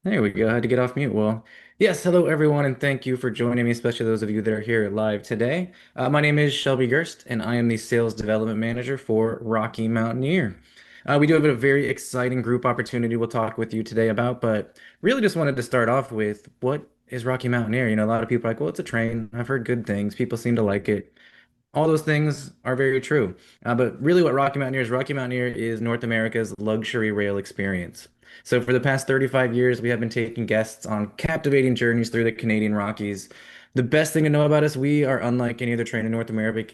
There we go. I had to get off mute. Well, yes, hello everyone, and thank you for joining me, especially those of you that are here live today. My name is Shelby Gerst, and I am the Sales Development Manager for Rocky Mountaineer. We do have a very exciting group opportunity we'll talk with you today about, but really just wanted to start off with what is Rocky Mountaineer? A lot of people are like, well, it's a train. I've heard good things. People seem to like it. All those things are very true. But really, what Rocky Mountaineer is North America's luxury rail experience. So, for the past 35 years, we have been taking guests on captivating journeys through the Canadian Rockies. The best thing to know about us, we are unlike any other train in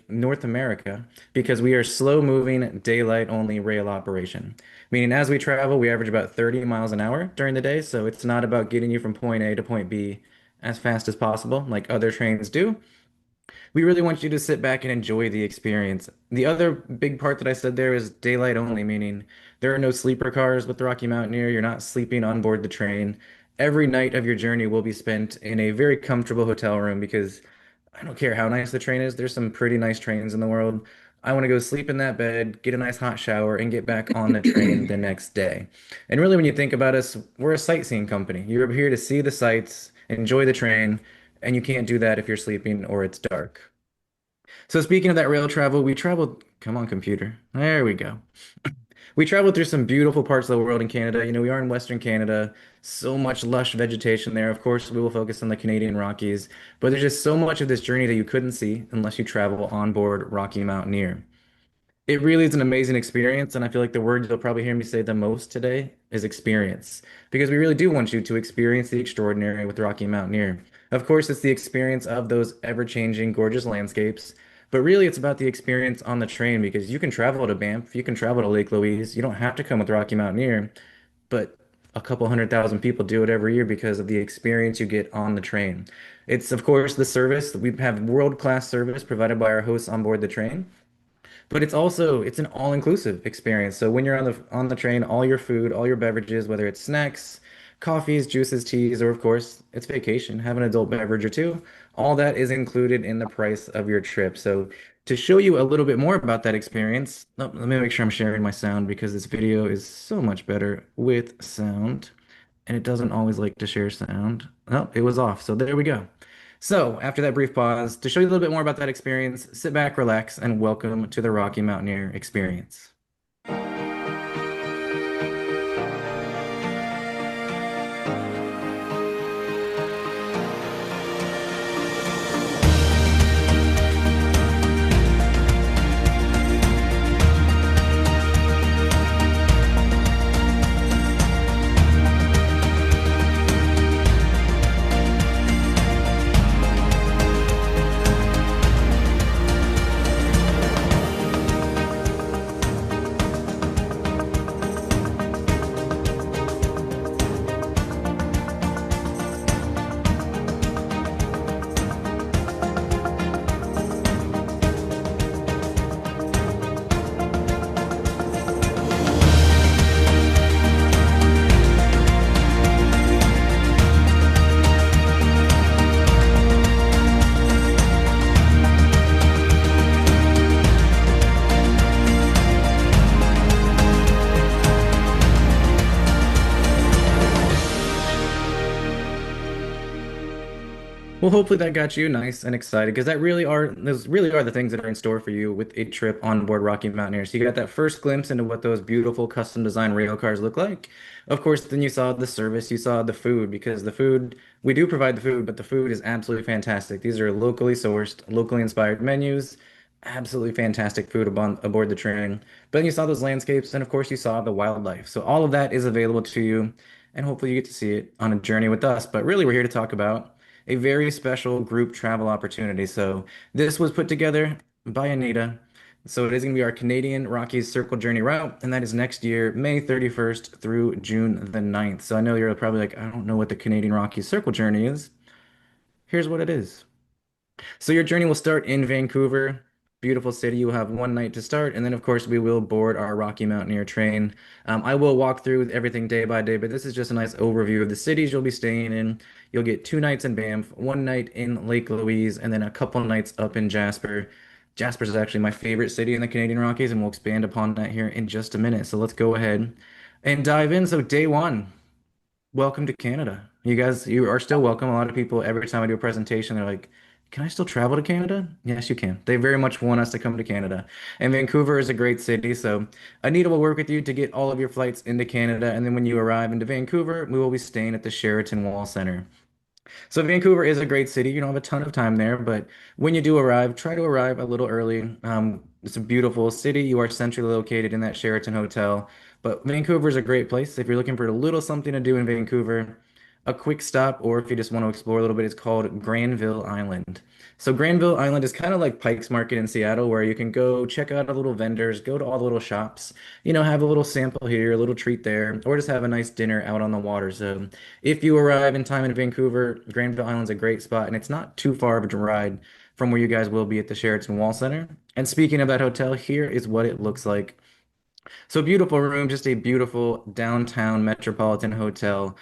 North America because we are slow moving, daylight only rail operation. Meaning, as we travel, we average about 30 miles an hour during the day. So, it's not about getting you from point A to point B as fast as possible, like other trains do. We really want you to sit back and enjoy the experience. The other big part that I said there is daylight only, meaning there are no sleeper cars with the Rocky Mountaineer. You're not sleeping on board the train. Every night of your journey will be spent in a very comfortable hotel room because I don't care how nice the train is. There's some pretty nice trains in the world. I want to go sleep in that bed, get a nice hot shower, and get back on the train the next day. And really, when you think about us, we're a sightseeing company. You're here to see the sights, enjoy the train, and you can't do that if you're sleeping or it's dark. So speaking of that rail travel, we traveled, come on, computer. There we go. We traveled through some beautiful parts of the world in Canada. We are in Western Canada, so much lush vegetation there. Of course, we will focus on the Canadian Rockies, but there's just so much of this journey that you couldn't see unless you travel on board Rocky Mountaineer. It really is an amazing experience, and I feel like the word you'll probably hear me say the most today is experience, because we really do want you to experience the extraordinary with Rocky Mountaineer. Of course, it's the experience of those ever-changing, gorgeous landscapes, but really it's about the experience on the train because you can travel to Banff, you can travel to Lake Louise, you don't have to come with Rocky Mountaineer, but a couple 100,000 people do it every year because of the experience you get on the train. It's, of course, the service. We have world-class service provided by our hosts on board the train. But it's an all-inclusive experience. So when you're on the train, all your food, all your beverages, whether it's snacks, coffees, juices, teas, or of course, it's vacation, have an adult beverage or two, all that is included in the price of your trip. So to show you a little bit more about that experience, let me make sure I'm sharing my sound because this video is so much better with sound, and it doesn't always like to share sound. Oh, it was off. So there we go. So, after that brief pause, to show you a little bit more about that experience, sit back, relax, and welcome to the Rocky Mountaineer experience. Well, hopefully that got you nice and excited because those really are the things that are in store for you with a trip on board Rocky Mountaineer. So you got that first glimpse into what those beautiful custom designed rail cars look like. Of course, then you saw the service, you saw the food because the food, we do provide the food, but the food is absolutely fantastic. These are locally sourced, locally inspired menus, absolutely fantastic food aboard the train. But then you saw those landscapes and of course you saw the wildlife. So all of that is available to you and hopefully you get to see it on a journey with us. But really, we're here to talk about a very special group travel opportunity. So this was put together by Anita. So it is going to be our Canadian Rockies Circle Journey route, and that is next year, May 31st through June the 9th. So I know you're probably like, I don't know what the Canadian Rockies Circle Journey is. Here's what it is. So your journey will start in Vancouver, beautiful city. You will have one night to start, and then of course we will board our Rocky Mountaineer train. I will walk through everything day by day, but this is just a nice overview of the cities you'll be staying in. You'll get 2 nights in Banff, one night in Lake Louise, and then a couple nights up in Jasper. Jasper is actually my favorite city in the Canadian Rockies, and we'll expand upon that here in just a minute. So let's go ahead and dive in. So day one. Welcome to Canada. You guys, you are still welcome. A lot of people, every time I do a presentation, they're like, "Can I still travel to Canada?" Yes, you can. They very much want us to come to Canada. And Vancouver is a great city, so Anita will work with you to get all of your flights into Canada. And then when you arrive into Vancouver, we will be staying at the Sheraton Wall Center. So Vancouver is a great city. You don't have a ton of time there, but when you do arrive, try to arrive a little early. It's a beautiful city. You are centrally located in that Sheraton hotel. But Vancouver is a great place if you're looking for a little something to do in Vancouver. A quick stop, or if you just want to explore a little bit, it's called Granville Island. So Granville Island is kind of like Pike's Market in Seattle, where you can go check out the little vendors, go to all the little shops, have a little sample here, a little treat there, or just have a nice dinner out on the water. So if you arrive in time in Vancouver, Granville Island's a great spot, and it's not too far of a ride from where you guys will be at the Sheraton Wall Center. And speaking of that hotel, here is what it looks like. So beautiful room, just a beautiful downtown metropolitan hotel.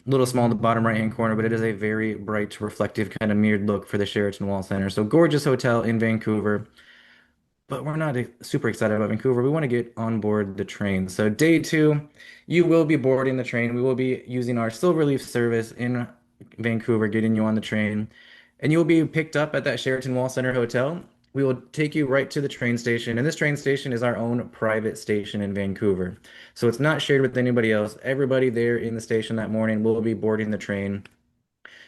Little small in the bottom right-hand corner, but it is a very bright, reflective kind of mirrored look for the Sheraton Wall Center. So gorgeous hotel in Vancouver. But we're not super excited about Vancouver. We want to get on board the train. So day two, you will be boarding the train. We will be using our Silverleaf service in Vancouver, getting you on the train, and you'll be picked up at that Sheraton Wall Center Hotel. We will take you right to the train station, and this train station is our own private station in Vancouver. So it's not shared with anybody else. Everybody there in the station that morning will be boarding the train.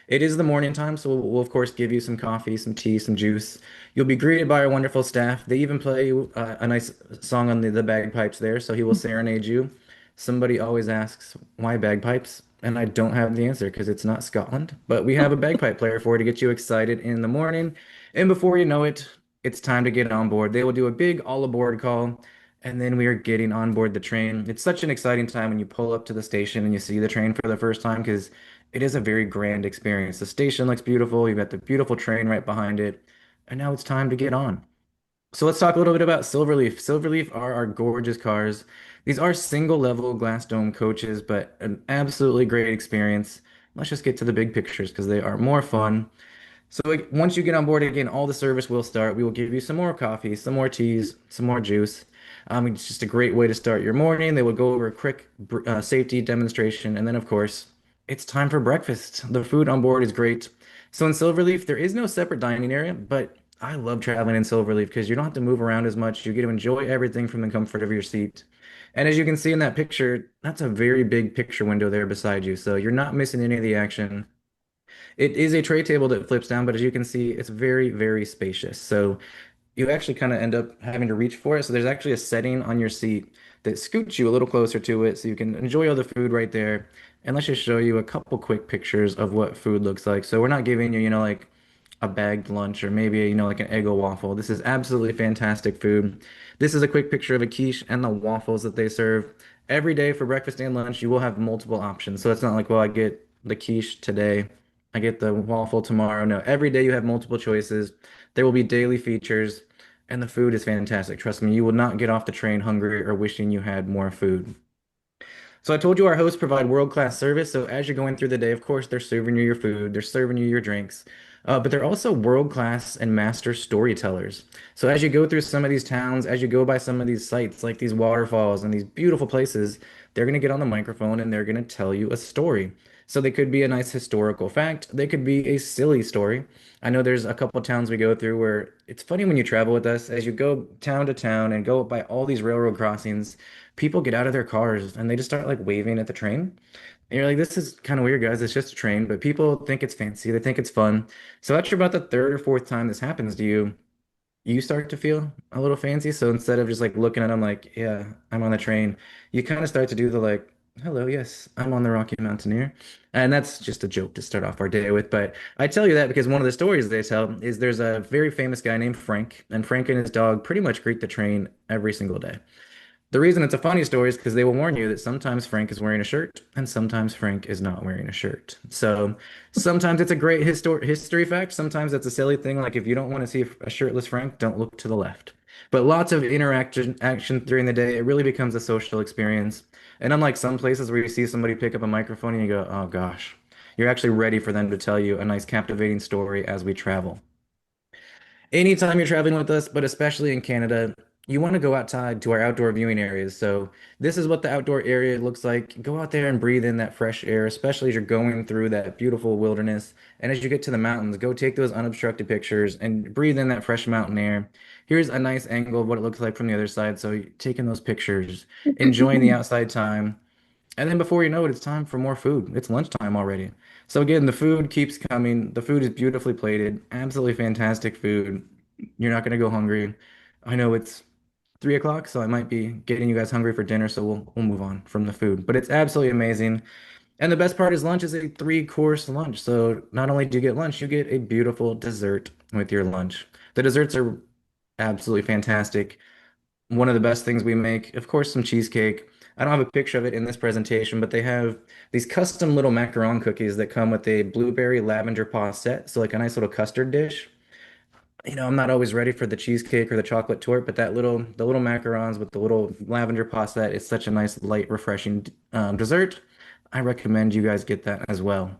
It is the morning time, so we'll of course give you some coffee, some tea, some juice. You'll be greeted by our wonderful staff. They even play a nice song on the bagpipes there, so he will serenade you. Somebody always asks, why bagpipes? And I don't have the answer because it's not Scotland, but we have a bagpipe player for to get you excited in the morning. And before you know it, it's time to get on board. They will do a big all aboard call, and then we are getting on board the train. It's such an exciting time when you pull up to the station and you see the train for the first time because it is a very grand experience. The station looks beautiful. You've got the beautiful train right behind it. And now it's time to get on. So let's talk a little bit about Silverleaf. Silverleaf are our gorgeous cars. These are single level glass dome coaches, but an absolutely great experience. Let's just get to the big pictures because they are more fun. So like, once you get on board again, all the service will start. We will give you some more coffee, some more teas, some more juice. It's just a great way to start your morning. They will go over a quick safety demonstration, and then of course, it's time for breakfast. The food on board is great. So in Silverleaf, there is no separate dining area, but I love traveling in Silverleaf because you don't have to move around as much. You get to enjoy everything from the comfort of your seat. And as you can see in that picture, that's a very big picture window there beside you. So you're not missing any of the action. It is a tray table that flips down, but as you can see, it's very, very spacious. So you actually kind of end up having to reach for it. So there's actually a setting on your seat that scoots you a little closer to it so you can enjoy all the food right there. And let's just show you a couple quick pictures of what food looks like. So we're not giving you, like a bagged lunch or maybe, like an Eggo waffle. This is absolutely fantastic food. This is a quick picture of a quiche and the waffles that they serve. Every day for breakfast and lunch, you will have multiple options. So it's not like, well, I get the quiche today, I get the waffle tomorrow. No, every day you have multiple choices. There will be daily features, and the food is fantastic. Trust me, you will not get off the train hungry or wishing you had more food. So I told you our hosts provide world-class service. So as you're going through the day, of course, they're serving you your food, they're serving you your drinks, but they're also world-class and master storytellers. So as you go through some of these towns, as you go by some of these sites, like these waterfalls and these beautiful places, they're going to get on the microphone and they're going to tell you a story. So they could be a nice historical fact. They could be a silly story. I know there's a couple towns we go through where it's funny when you travel with us, as you go town to town and go by all these railroad crossings, people get out of their cars and they just start like waving at the train. And you're like, this is kind of weird, guys. It's just a train, but people think it's fancy. They think it's fun. So after about the third or fourth time this happens to you, you start to feel a little fancy. So instead of just like looking at them like, yeah, I'm on the train, you kind of start to do the like, hello, yes, I'm on the Rocky Mountaineer. And that's just a joke to start off our day with. But I tell you that because one of the stories they tell is there's a very famous guy named Frank, and Frank and his dog pretty much greet the train every single day. The reason it's a funny story is because they will warn you that sometimes Frank is wearing a shirt and sometimes Frank is not wearing a shirt. So sometimes it's a great history fact. Sometimes it's a silly thing. Like if you don't want to see a shirtless Frank, don't look to the left. But lots of interaction action during the day. It really becomes a social experience. And unlike some places where you see somebody pick up a microphone and you go, oh gosh, you're actually ready for them to tell you a nice captivating story as we travel. Anytime you're traveling with us, but especially in Canada, you want to go outside to our outdoor viewing areas. So this is what the outdoor area looks like. Go out there and breathe in that fresh air, especially as you're going through that beautiful wilderness. And as you get to the mountains, go take those unobstructed pictures and breathe in that fresh mountain air. Here's a nice angle of what it looks like from the other side. So you're taking those pictures, enjoying the outside time. And then before you know it, it's time for more food. It's lunchtime already. So again, the food keeps coming. The food is beautifully plated, absolutely fantastic food. You're not going to go hungry. I know it's 3 o'clock, so I might be getting you guys hungry for dinner, so we'll move on from the food. But it's absolutely amazing. And the best part is lunch is a three-course lunch. So not only do you get lunch, you get a beautiful dessert with your lunch. The desserts are absolutely fantastic. One of the best things we make, of course, some cheesecake. I don't have a picture of it in this presentation, but they have these custom little macaron cookies that come with a blueberry lavender set, so like a nice little custard dish. I'm not always ready for the cheesecake or the chocolate torte, but the little macarons with the little lavender pasta is such a nice, light, refreshing dessert. I recommend you guys get that as well.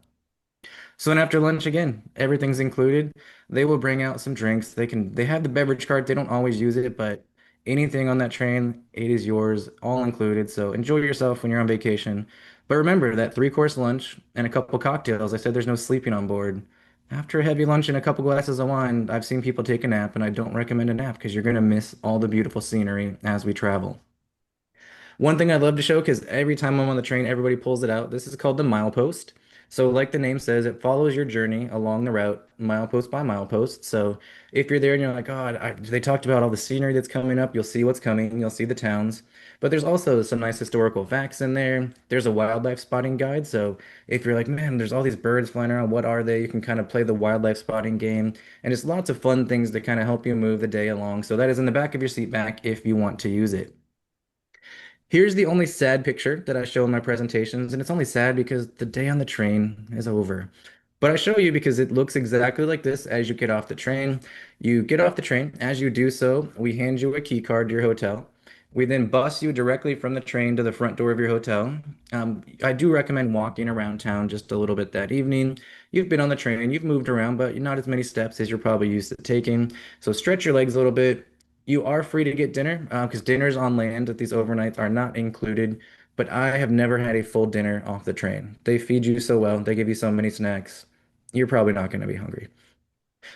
So then after lunch again, everything's included. They will bring out some drinks. They have the beverage cart. They don't always use it, but anything on that train, it is yours, all included. So enjoy yourself when you're on vacation. But remember that three-course lunch and a couple cocktails. I said there's no sleeping on board. After a heavy lunch and a couple glasses of wine, I've seen people take a nap, and I don't recommend a nap because you're going to miss all the beautiful scenery as we travel. One thing I'd love to show, because every time I'm on the train, everybody pulls it out. This is called the milepost. So, like the name says, it follows your journey along the route, milepost by milepost. So, if you're there and you're like, oh, they talked about all the scenery that's coming up, you'll see what's coming, you'll see the towns. But there's also some nice historical facts in there. There's a wildlife spotting guide. So, if you're like, man, there's all these birds flying around, what are they? You can kind of play the wildlife spotting game. And it's lots of fun things to kind of help you move the day along. So, that is in the back of your seat back if you want to use it. Here's the only sad picture that I show in my presentations, and it's only sad because the day on the train is over. But I show you because it looks exactly like this as you get off the train. You get off the train. As you do so, we hand you a key card to your hotel. We then bus you directly from the train to the front door of your hotel. I do recommend walking around town just a little bit that evening. You've been on the train, you've moved around, but not as many steps as you're probably used to taking. So stretch your legs a little bit. You are free to get dinner because dinners on land at these overnights are not included. But I have never had a full dinner off the train. They feed you so well, they give you so many snacks. You're probably not going to be hungry.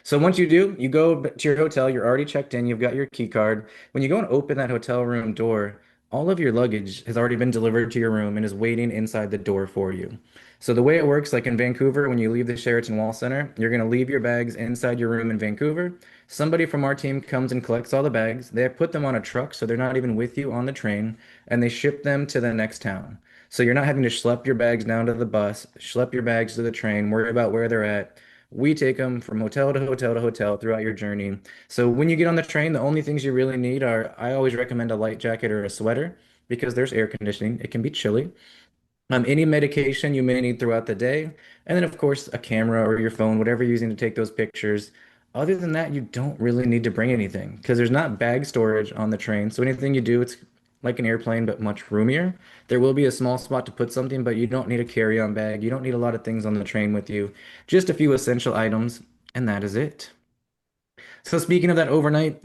So once you do, you go to your hotel, you're already checked in, you've got your key card. When you go and open that hotel room door, all of your luggage has already been delivered to your room and is waiting inside the door for you. So the way it works, like in Vancouver, when you leave the Sheraton Wall Center, you're going to leave your bags inside your room in Vancouver. Somebody from our team comes and collects all the bags. They put them on a truck, so they're not even with you on the train, and they ship them to the next town. So you're not having to schlep your bags down to the bus, schlep your bags to the train, worry about where they're at. We take them from hotel to hotel to hotel throughout your journey. So when you get on the train, the only things you really need are, I always recommend a light jacket or a sweater because there's air conditioning. It can be chilly. Any medication you may need throughout the day, and then of course a camera or your phone, whatever you're using to take those pictures. Other than that, you don't really need to bring anything because there's not bag storage on the train. So anything you do, it's like an airplane but much roomier. There will be a small spot to put something, but you don't need a carry-on bag. You don't need a lot of things on the train with you. Just a few essential items, and that is it. So speaking of that overnight,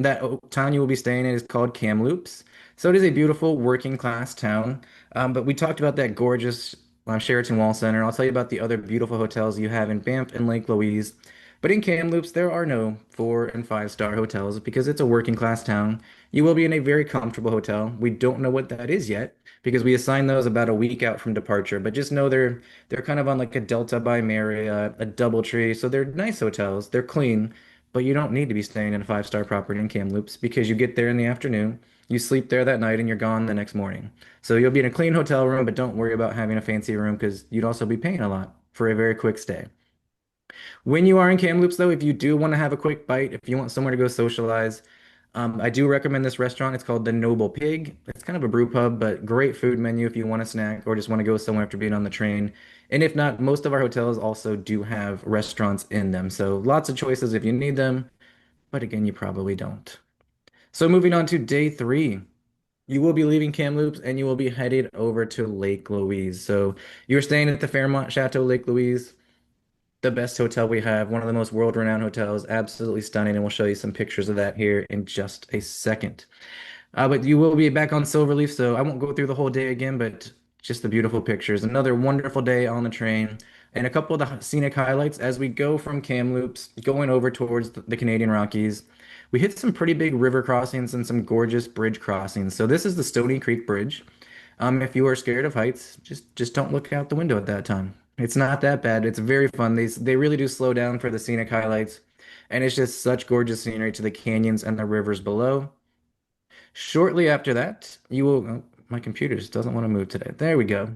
town you will be staying in is called Kamloops. So it is a beautiful working class town. But we talked about that gorgeous Sheraton Wall Center. I'll tell you about the other beautiful hotels you have in Banff and Lake Louise. But in Kamloops, there are no 4 and 5 star hotels because it's a working class town. You will be in a very comfortable hotel. We don't know what that is yet because we assign those about a week out from departure. But just know they're kind of on like a Delta by Marriott, a DoubleTree. So they're nice hotels. They're clean. But you don't need to be staying in a 5 star property in Kamloops because you get there in the afternoon, you sleep there that night, and you're gone the next morning. So you'll be in a clean hotel room, but don't worry about having a fancy room because you'd also be paying a lot for a very quick stay. When you are in Kamloops, though, if you do want to have a quick bite, if you want somewhere to go socialize, I do recommend this restaurant. It's called the Noble Pig. It's kind of a brew pub, but great food menu if you want a snack or just want to go somewhere after being on the train. And if not, most of our hotels also do have restaurants in them. So lots of choices if you need them, but again, you probably don't. So moving on to day 3. You will be leaving Kamloops and you will be headed over to Lake Louise. So you're staying at the Fairmont Chateau Lake Louise, the best hotel we have, one of the most world-renowned hotels, absolutely stunning, and we'll show you some pictures of that here in just a second. But you will be back on Silverleaf, so I won't go through the whole day again, but just the beautiful pictures. Another wonderful day on the train, and a couple of the scenic highlights as we go from Kamloops, going over towards the Canadian Rockies. We hit some pretty big river crossings and some gorgeous bridge crossings. So this is the Stony Creek Bridge. If you are scared of heights, just don't look out the window at that time. It's not that bad. It's very fun. They really do slow down for the scenic highlights, and it's just such gorgeous scenery to the canyons and the rivers below. Shortly after that, you will. Oh, my computer just doesn't want to move today. There we go.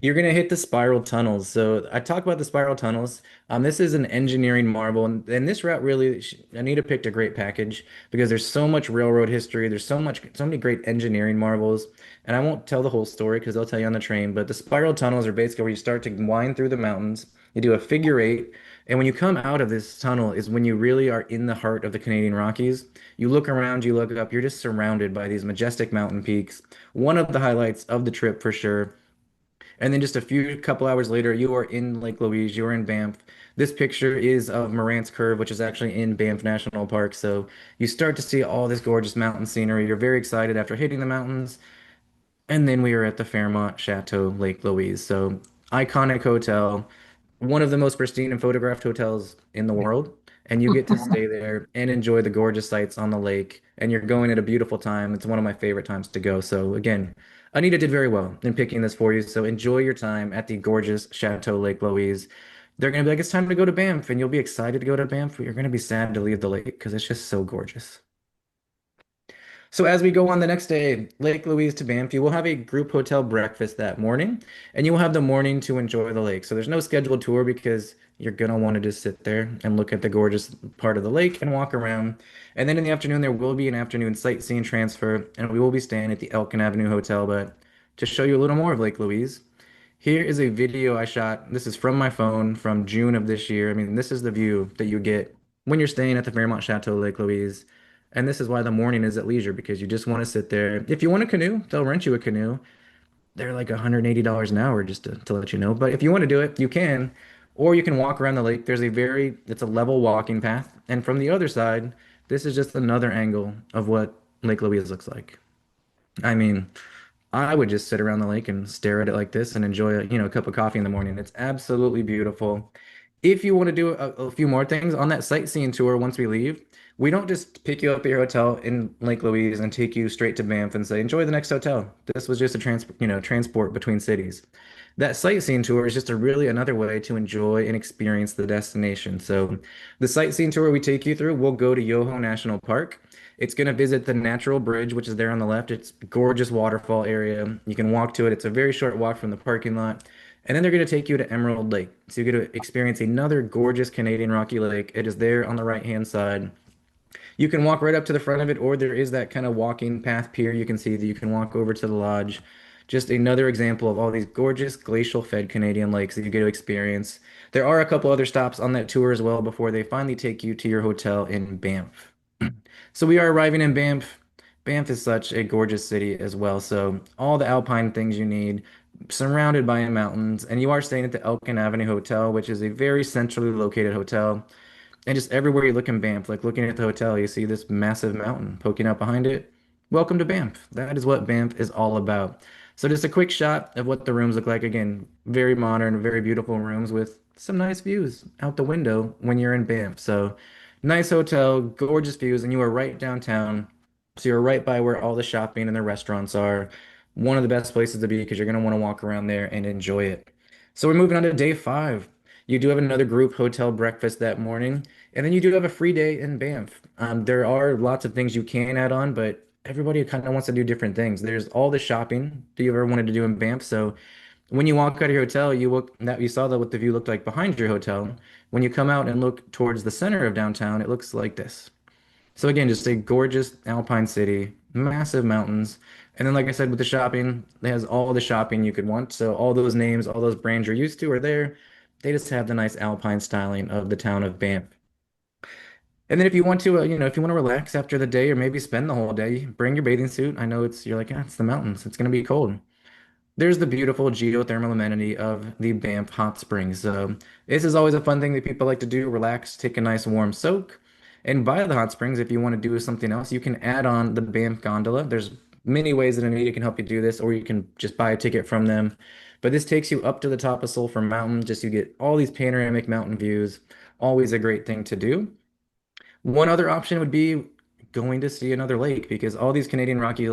You're gonna hit the spiral tunnels. So I talk about the spiral tunnels. This is an engineering marvel, and this route really, Anita picked a great package because there's so much railroad history. There's so many great engineering marvels, and I won't tell the whole story because I'll tell you on the train. But the spiral tunnels are basically where you start to wind through the mountains. You do a figure eight, and when you come out of this tunnel is when you really are in the heart of the Canadian Rockies. You look around, you look up, you're just surrounded by these majestic mountain peaks. One of the highlights of the trip for sure. And then just a few couple hours later, you are in Lake Louise, you're in Banff. This picture is of Morant's Curve, which is actually in Banff National Park. So you start to see all this gorgeous mountain scenery. You're very excited after hitting the mountains. And then we were at the Fairmont Chateau, Lake Louise. So iconic hotel, one of the most pristine and photographed hotels in the world. And you get to stay there and enjoy the gorgeous sights on the lake. And you're going at a beautiful time. It's one of my favorite times to go. So again, Anita did very well in picking this for you. So enjoy your time at the gorgeous Chateau Lake Louise. They're going to be like, it's time to go to Banff, and you'll be excited to go to Banff. You're going to be sad to leave the lake because it's just so gorgeous. So as we go on the next day, Lake Louise to Banff, you will have a group hotel breakfast that morning, and you will have the morning to enjoy the lake. So there's no scheduled tour because you're gonna want to just sit there and look at the gorgeous part of the lake and walk around. And then in the afternoon, there will be an afternoon sightseeing transfer, and we will be staying at the Elkin Avenue Hotel. But to show you a little more of Lake Louise, here is a video I shot. This is from my phone from June of this year. I mean, this is the view that you get when you're staying at the Fairmont Chateau Lake Louise. And this is why the morning is at leisure because you just want to sit there. If you want a canoe, they'll rent you a canoe. They're like $180 an hour just to let you know. But if you want to do it, you can. Or you can walk around the lake. It's a level walking path. And from the other side, this is just another angle of what Lake Louise looks like. I mean, I would just sit around the lake and stare at it like this and enjoy a cup of coffee in the morning. It's absolutely beautiful. If you want to do a few more things on that sightseeing tour once we leave, we don't just pick you up at your hotel in Lake Louise and take you straight to Banff and say, enjoy the next hotel. This was just a transport between cities. That sightseeing tour is just a really another way to enjoy and experience the destination. So the sightseeing tour we take you through, we'll go to Yoho National Park. It's going to visit the Natural Bridge, which is there on the left. It's a gorgeous waterfall area. You can walk to it. It's a very short walk from the parking lot. And then they're going to take you to Emerald Lake. So you get to experience another gorgeous Canadian Rocky Lake. It is there on the right-hand side. You can walk right up to the front of it, or there is that kind of walking path pier you can see that you can walk over to the lodge. Just another example of all these gorgeous glacial fed Canadian lakes that you get to experience. There are a couple other stops on that tour as well before they finally take you to your hotel in Banff. So we are arriving in Banff. Banff is such a gorgeous city as well. So all the alpine things you need, surrounded by mountains, and you are staying at the Elkin Avenue Hotel, which is a very centrally located hotel. And just everywhere you look in Banff, like looking at the hotel, you see this massive mountain poking out behind it. Welcome to Banff. That is what Banff is all about. So just a quick shot of what the rooms look like. Again, very modern, very beautiful rooms with some nice views out the window when you're in Banff. So nice hotel, gorgeous views, and you are right downtown. So you're right by where all the shopping and the restaurants are. One of the best places to be because you're going to want to walk around there and enjoy it. So we're moving on to day five. You do have another group hotel breakfast that morning, and then you do have a free day in Banff. There are lots of things you can add on, but everybody kind of wants to do different things. There's all the shopping that you ever wanted to do in Banff. So when you walk out of your hotel, you saw that what the view looked like behind your hotel. When you come out and look towards the center of downtown, it looks like this. So again, just a gorgeous alpine city, massive mountains. And then, like I said, with the shopping, it has all the shopping you could want. So all those names, all those brands you're used to are there. They just have the nice alpine styling of the town of Banff. And then if you want to, if you want to relax after the day or maybe spend the whole day, bring your bathing suit. I know you're like, it's the mountains. It's going to be cold. There's the beautiful geothermal amenity of the Banff Hot Springs. So this is always a fun thing that people like to do, relax, take a nice warm soak. And by the hot springs, if you want to do something else, you can add on the Banff gondola. There's many ways that a media can help you do this, or you can just buy a ticket from them. But this takes you up to the top of Sulphur Mountain. Just you get all these panoramic mountain views. Always a great thing to do. One other option would be going to see another lake because all these Canadian Rockies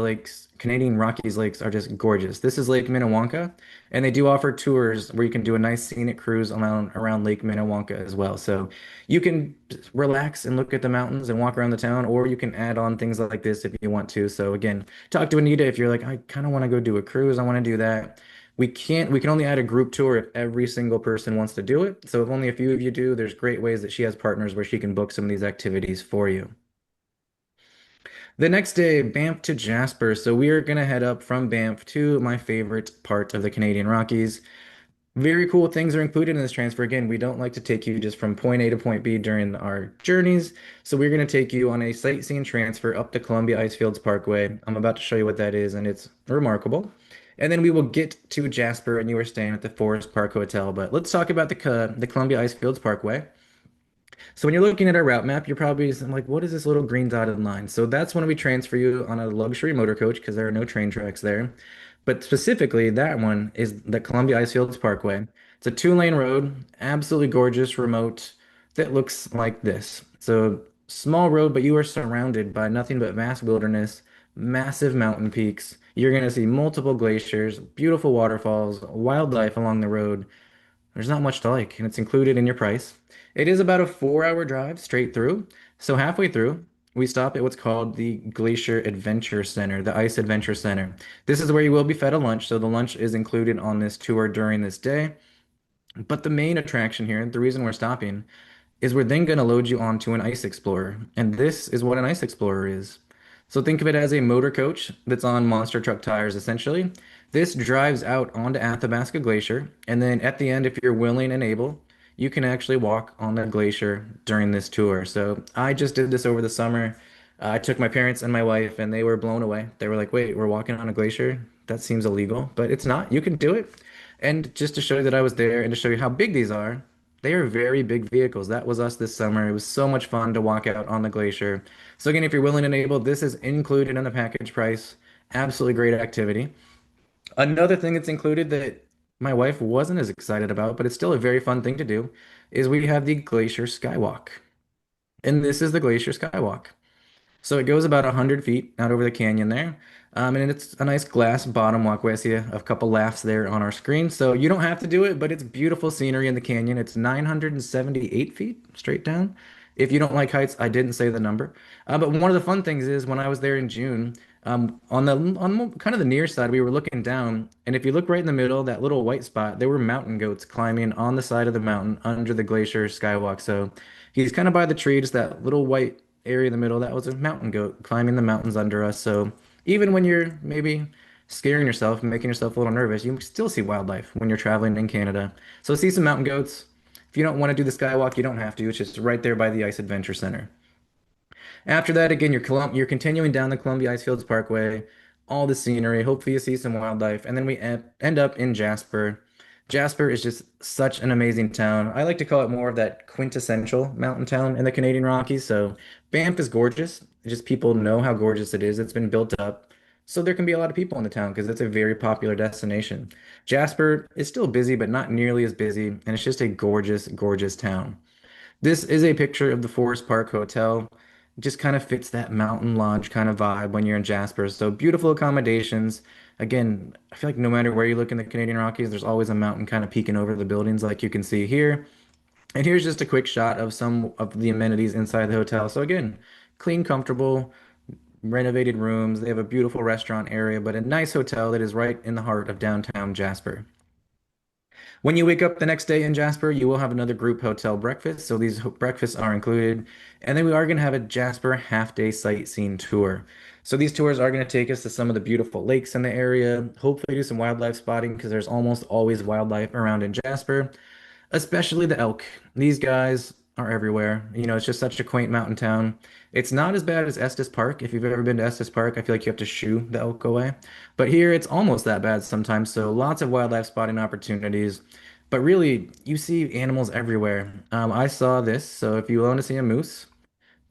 lakes are just gorgeous. This is Lake Minnewanka, and they do offer tours where you can do a nice scenic cruise around Lake Minnewanka as well. So you can relax and look at the mountains and walk around the town, or you can add on things like this if you want to. So again, talk to Anita if you're like, I kind of want to go do a cruise, I want to do that. We can only add a group tour if every single person wants to do it. So if only a few of you do, there's great ways that she has partners where she can book some of these activities for you. The next day, Banff to Jasper. So we are going to head up from Banff to my favorite part of the Canadian Rockies. Very cool things are included in this transfer. Again, we don't like to take you just from point A to point B during our journeys. So we're going to take you on a sightseeing transfer up to Columbia Icefields Parkway. I'm about to show you what that is, and it's remarkable. And then we will get to Jasper, and you are staying at the Forest Park Hotel. But let's talk about the Columbia Icefields Parkway. So when you're looking at our route map, you're probably like, what is this little green dotted line? So that's when we transfer you on a luxury motor coach because there are no train tracks there. But specifically, that one is the Columbia Icefields Parkway. It's a two-lane road, absolutely gorgeous, remote, that looks like this. So small road, but you are surrounded by nothing but vast wilderness, massive mountain peaks. You're going to see multiple glaciers, beautiful waterfalls, wildlife along the road. There's not much to like, and it's included in your price. It is about a 4 hour drive straight through. So halfway through, we stop at what's called the Glacier Adventure Center, the Ice Adventure Center. This is where you will be fed a lunch, so the lunch is included on this tour during this day. But the main attraction here, the reason we're stopping, is we're then going to load you onto an ice explorer. And this is what an ice explorer is. So think of it as a motor coach that's on monster truck tires, essentially. This drives out onto Athabasca Glacier. And then at the end, if you're willing and able, you can actually walk on the glacier during this tour. So I just did this over the summer. I took my parents and my wife, and they were blown away. They were like, wait, we're walking on a glacier? That seems illegal, but it's not. You can do it. And just to show you that I was there and to show you how big these are, they are very big vehicles. That was us this summer. It was so much fun to walk out on the glacier. So again, if you're willing and able, this is included in the package price. Absolutely great activity. Another thing that's included that my wife wasn't as excited about, but it's still a very fun thing to do, is we have the Glacier Skywalk. And this is the Glacier Skywalk. So it goes about 100 feet out over the canyon there. And it's a nice glass bottom walkway. I see a couple laughs there on our screen. So you don't have to do it, but it's beautiful scenery in the canyon. It's 978 feet straight down. If you don't like heights, I didn't say the number. But one of the fun things is when I was there in June, kind of the near side, we were looking down, and if you look right in the middle, that little white spot, there were mountain goats climbing on the side of the mountain under the glacier skywalk. So he's kind of by the tree, just that little white area in the middle, that was a mountain goat climbing the mountains under us. So even when you're maybe scaring yourself, making yourself a little nervous, you still see wildlife when you're traveling in Canada. So see some mountain goats. If you don't want to do the skywalk, you don't have to. It's just right there by the Ice Adventure Center. After that, again, you're continuing down the Columbia Icefields Parkway, all the scenery. Hopefully, you see some wildlife, and then we end up in Jasper. Jasper is just such an amazing town. I like to call it more of that quintessential mountain town in the Canadian Rockies. So Banff is gorgeous. It's just people know how gorgeous it is. It's been built up. So there can be a lot of people in the town because it's a very popular destination. Jasper is still busy, but not nearly as busy, and it's just a gorgeous, gorgeous town. This is a picture of the Forest Park Hotel. It just kind of fits that mountain lodge kind of vibe when you're in Jasper. So beautiful accommodations. Again, I feel like no matter where you look in the Canadian Rockies, there's always a mountain kind of peeking over the buildings like you can see here. And here's just a quick shot of some of the amenities inside the hotel. So again, clean, comfortable, renovated rooms. They have a beautiful restaurant area, but a nice hotel that is right in the heart of downtown Jasper. When you wake up the next day in Jasper, you will have another group hotel breakfast. So these breakfasts are included. And then we are going to have a Jasper half-day sightseeing tour. So these tours are going to take us to some of the beautiful lakes in the area, hopefully do some wildlife spotting because there's almost always wildlife around in Jasper, especially the elk. These guys are everywhere. You know, it's just such a quaint mountain town. It's not as bad as Estes Park. If you've ever been to Estes Park, I feel like you have to shoo the elk away. But here it's almost that bad sometimes. So lots of wildlife spotting opportunities. But really, you see animals everywhere. I saw this. So if you want to see a moose,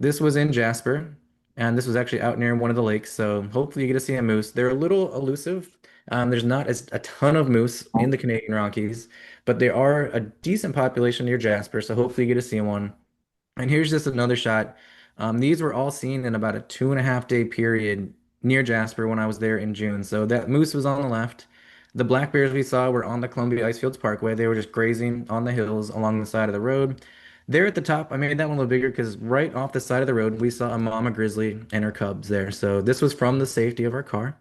This was in Jasper, and this was actually out near one of the lakes. So hopefully you get to see a moose. They're a little elusive. There's not as a ton of moose in the Canadian Rockies, but there are a decent population near Jasper. So hopefully you get to see one. And here's just another shot. These were all seen in about a 2.5 day period near Jasper when I was there in June. So that moose was on the left. The black bears we saw were on the Columbia Icefields Parkway. They were just grazing on the hills along the side of the road. There at the top, I made that one a little bigger because right off the side of the road, we saw a mama grizzly and her cubs there. So this was from the safety of our car.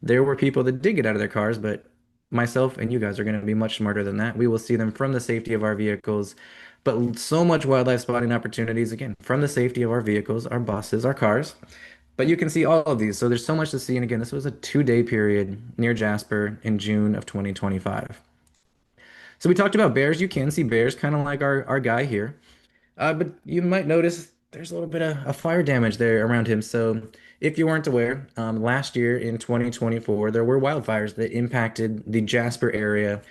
There were people that did get out of their cars, but myself and you guys are going to be much smarter than that. We will see them from the safety of our vehicles. But so much wildlife spotting opportunities, again, from the safety of our vehicles, our buses, our cars. But you can see all of these. So there's so much to see. And again, this was a 2 day period near Jasper in June of 2025. So we talked about bears. You can see bears, kind of like our guy here. But you might notice there's a little bit of fire damage there around him. So if you weren't aware, last year in 2024, there were wildfires that impacted the Jasper area.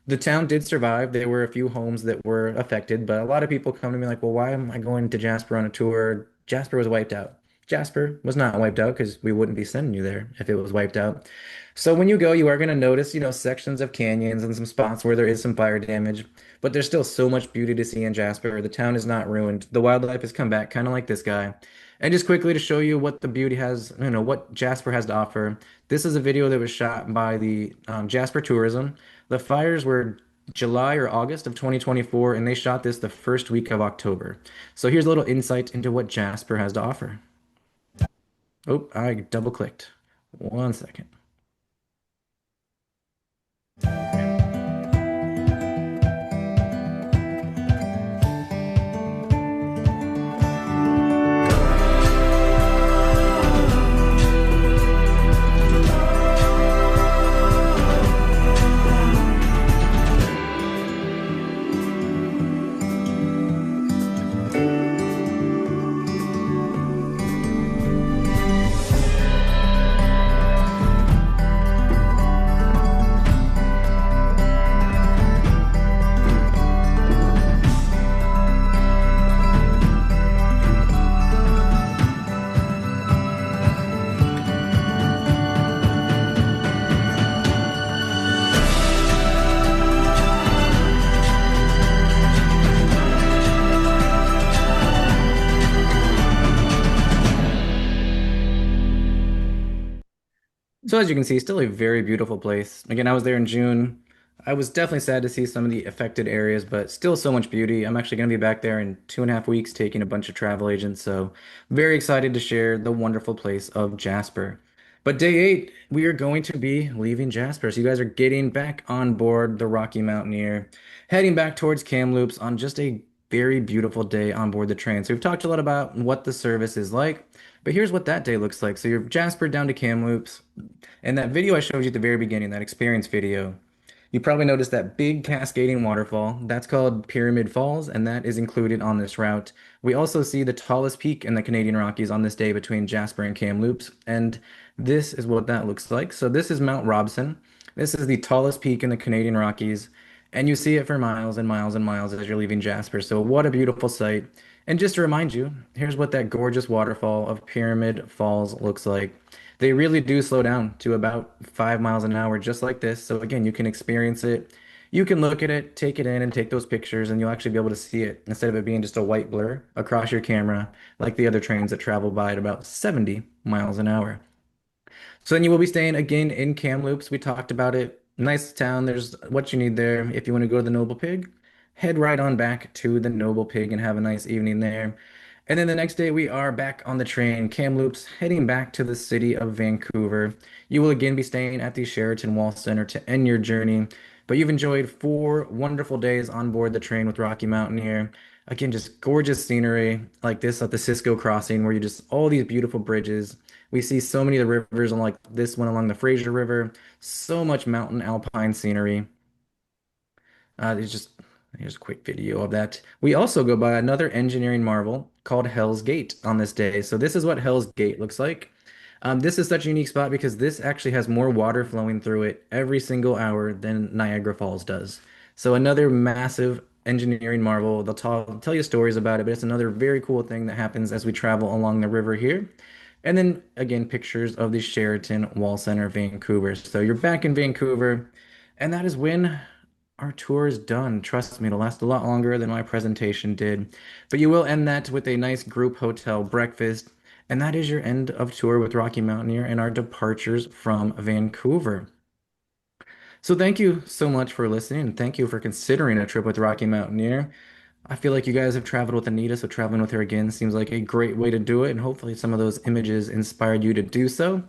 The town did survive. There were a few homes that were affected, but a lot of people come to me like, well, why am I going to Jasper on a tour? Jasper was wiped out. Jasper was not wiped out because we wouldn't be sending you there if it was wiped out. So when you go, you are going to notice, sections of canyons and some spots where there is some fire damage, but there's still so much beauty to see in Jasper. The town is not ruined. The wildlife has come back, kind of like this guy. And just quickly to show you what the beauty has, what Jasper has to offer. This is a video that was shot by the Jasper Tourism. The fires were July or August of 2024, and they shot this the first week of October. So here's a little insight into what Jasper has to offer. Oh, I double clicked. One second. So as you can see, still a very beautiful place. Again, I was there in June. I was definitely sad to see some of the affected areas, but still so much beauty. I'm actually going to be back there in 2.5 weeks taking a bunch of travel agents. So very excited to share the wonderful place of Jasper. But day 8, we are going to be leaving Jasper. So you guys are getting back on board the Rocky Mountaineer, heading back towards Kamloops on just a very beautiful day on board the train. So we've talked a lot about what the service is like, but here's what that day looks like. So you're Jasper down to Kamloops. And that video I showed you at the very beginning, that experience video, you probably noticed that big cascading waterfall. That's called Pyramid Falls, and that is included on this route. We also see the tallest peak in the Canadian Rockies on this day between Jasper and Kamloops, and this is what that looks like. So this is Mount Robson. This is the tallest peak in the Canadian Rockies, and you see it for miles and miles and miles as you're leaving Jasper. So what a beautiful sight. And just to remind you, here's what that gorgeous waterfall of Pyramid Falls looks like. They really do slow down to about 5 miles an hour, just like this. So again, you can experience it. You can look at it, take it in, and take those pictures, and you'll actually be able to see it instead of it being just a white blur across your camera, like the other trains that travel by at about 70 miles an hour. So then you will be staying again in Kamloops. We talked about it. Nice town. There's what you need there. If you want to go to the Noble Pig, head right on back to the Noble Pig and have a nice evening there. And then the next day, we are back on the train, Kamloops, heading back to the city of Vancouver. You will again be staying at the Sheraton Wall Center to end your journey. But you've enjoyed 4 wonderful days on board the train with Rocky Mountaineer. Again, just gorgeous scenery like this at the Cisco Crossing, where you just all these beautiful bridges. We see so many of the rivers, like this one along the Fraser River. So much mountain alpine scenery. There's just Here's a quick video of that. We also go by another engineering marvel called Hell's Gate on this day. So this is what Hell's Gate looks like. This is such a unique spot because this actually has more water flowing through it every single hour than Niagara Falls does. So another massive engineering marvel. They'll tell you stories about it, but it's another very cool thing that happens as we travel along the river here. And then again, pictures of the Sheraton Wall Center, Vancouver. So you're back in Vancouver, and that is when our tour is done. Trust me, it'll last a lot longer than my presentation did. But you will end that with a nice group hotel breakfast. And that is your end of tour with Rocky Mountaineer and our departures from Vancouver. So thank you so much for listening, and thank you for considering a trip with Rocky Mountaineer. I feel like you guys have traveled with Anita, so traveling with her again seems like a great way to do it, and hopefully some of those images inspired you to do so.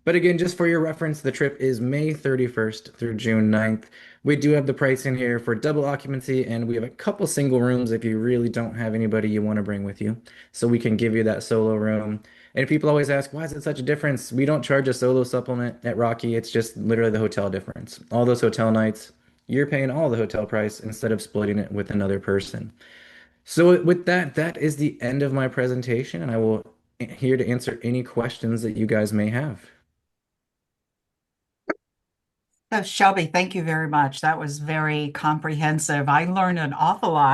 But again, just for your reference, the trip is May 31st through June 9th. We do have the pricing here for double occupancy, and we have a couple single rooms if you really don't have anybody you want to bring with you. So we can give you that solo room. And people always ask, why is it such a difference? We don't charge a solo supplement at Rocky. It's just literally the hotel difference. All those hotel nights, you're paying all the hotel price instead of splitting it with another person. So with that, that is the end of my presentation, and I will here to answer any questions that you guys may have. So, Shelby, thank you very much. That was very comprehensive. I learned an awful lot.